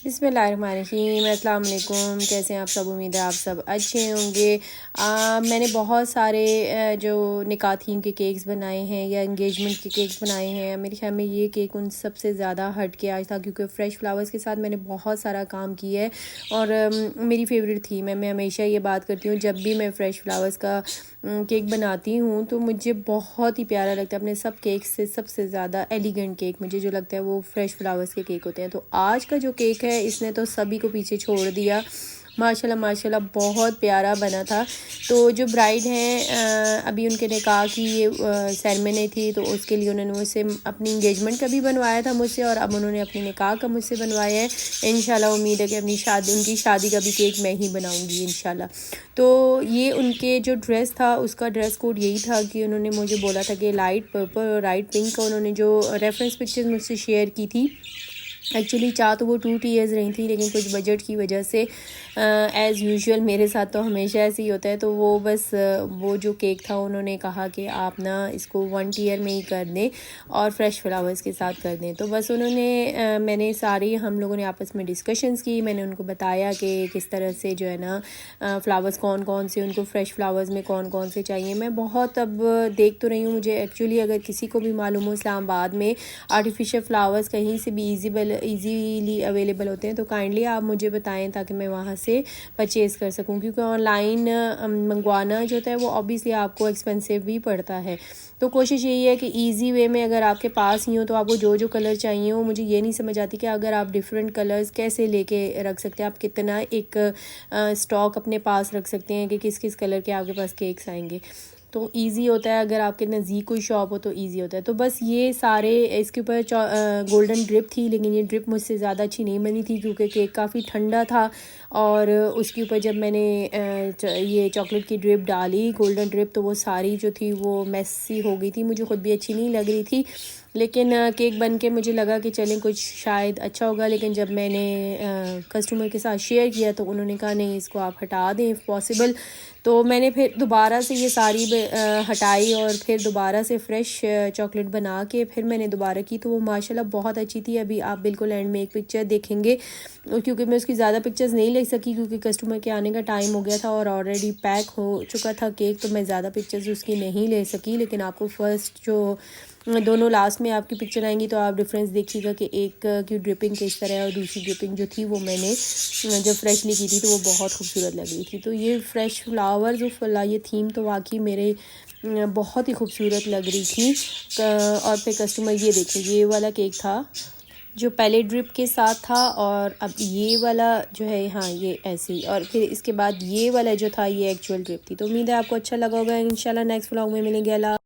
बिस्मिल्लाहिर्रहमानिर्रहीम, अस्सलाम वालेकुम। कैसे हैं आप सब? उम्मीद है आप सब अच्छे होंगे। मैंने बहुत सारे जो निकाह थीम के केक्स बनाए हैं या इंगेजमेंट के केक्स बनाए हैं। मेरे ख्याल में ये केक उन सबसे ज़्यादा हट के आज था, क्योंकि फ़्रेश फ्लावर्स के साथ मैंने बहुत सारा काम किया है और मेरी फ़ेवरेट थीम है। मैं हमेशा ये बात करती हूँ, जब भी मैं फ़्रेश फ्लावर्स का केक बनाती हूँ तो मुझे बहुत ही प्यारा लगता है। अपने सब केक से सबसे ज़्यादा एलिगेंट केक मुझे जो लगता है वो फ़्रेश फ्लावर्स के केक होते हैं। तो आज का जो केक है इसने तो सभी को पीछे छोड़ दिया। माशाल्लाह माशाल्लाह बहुत प्यारा बना था। तो जो ब्राइड हैं अभी उनके निकाह की ये सेरेमनी थी, तो उसके लिए उन्होंने मुझसे अपनी इंगेजमेंट का भी बनवाया था मुझसे, और अब उन्होंने अपनी निकाह का मुझसे बनवाया है। इंशाल्लाह उम्मीद है कि उनकी शादी का भी केक मैं ही बनाऊंगी इंशाल्लाह। तो ये उनके जो ड्रेस था उसका ड्रेस कोड यही था कि उन्होंने मुझे बोला था कि लाइट पर्पल और लाइट पिंक का उन्होंने जो रेफरेंस पिक्चर्स मुझसे शेयर की थी। एक्चुअली चाह तो वो 2 टीयर्स रही थी, लेकिन कुछ बजट की वजह से एज़ यूजुअल मेरे साथ तो हमेशा ऐसे ही होता है, तो वो बस वो जो केक था उन्होंने कहा कि आप ना इसको 1 टीयर में ही कर दें और फ्रेश फ्लावर्स के साथ कर दें। तो बस उन्होंने मैंने सारी हम लोगों ने आपस में डिस्कशंस की। मैंने उनको बताया कि किस तरह से जो है ना फ्लावर्स कौन कौन से उनको फ्रेश फ्लावर्स में कौन कौन से चाहिए। मैं बहुत अब देख तो रही हूँ, मुझे एक्चुअली अगर किसी को भी मालूम हो इस्लामाबाद में आर्टिफिशियल फ्लावर्स कहीं से भी ईजीली अवेलेबल होते हैं तो काइंडली आप मुझे बताएं, ताकि मैं वहाँ से परचेज़ कर सकूं, क्योंकि ऑनलाइन मंगवाना जो होता है वो ऑब्वियसली आपको एक्सपेंसिव भी पड़ता है। तो कोशिश यही है कि इजी वे में अगर आपके पास ही हो तो आपको जो जो कलर चाहिए हो। मुझे ये नहीं समझ आती कि अगर आप डिफरेंट कलर्स कैसे लेके रख सकते हैं, आप कितना एक स्टॉक अपने पास रख सकते हैं कि किस किस कलर के आपके पास केक्स आएंगे। तो इजी होता है, अगर आपके नज़दीक कोई शॉप हो तो इजी होता है। तो बस ये सारे इसके ऊपर गोल्डन ड्रिप थी, लेकिन ये ड्रिप मुझसे ज़्यादा अच्छी नहीं बनी थी क्योंकि केक काफ़ी ठंडा था। और उसके ऊपर जब मैंने ये चॉकलेट की ड्रिप डाली, गोल्डन ड्रिप, तो वो सारी जो थी वो मेसी हो गई थी। मुझे ख़ुद भी अच्छी नहीं लग रही थी, लेकिन केक बन के मुझे लगा कि चलें कुछ शायद अच्छा होगा। लेकिन जब मैंने कस्टमर के साथ शेयर किया तो उन्होंने कहा नहीं, इसको आप हटा दें इफ़ पॉसिबल। तो मैंने फिर दोबारा से ये सारी हटाई और फिर दोबारा से फ़्रेश चॉकलेट बना के फिर मैंने दोबारा की, तो वो माशाल्लाह बहुत अच्छी थी। अभी आप बिल्कुल एंड में एक पिक्चर देखेंगे, क्योंकि मैं उसकी ज़्यादा पिक्चर्स नहीं ले सकी क्योंकि कस्टमर के आने का टाइम हो गया था और ऑलरेडी पैक हो चुका था केक, तो मैं ज़्यादा पिक्चर्स उसकी नहीं ले सकी। लेकिन आपको फ़र्स्ट जो दोनों लास्ट में आपकी पिक्चर आएंगी तो आप डिफरेंस देखिएगा कि एक की ड्रिपिंग किस तरह है और दूसरी ड्रिपिंग जो थी वो मैंने जब फ्रेशली की थी तो वो बहुत खूबसूरत लग रही थी। तो ये फ्रेश फ्लावर्स ये थीम तो वाकई मेरे बहुत ही खूबसूरत लग रही थी। और फिर कस्टमर ये देखिए, ये वाला केक था जो पहले ड्रिप के साथ था, और अब ये वाला जो है, हाँ ये ऐसे ही, और फिर इसके बाद ये वाला जो था ये एक्चुअल ड्रिप थी। तो उम्मीद है आपको अच्छा लगा होगा। इंशाल्लाह नेक्स्ट व्लॉग में मिलेंगे। अल्लाह।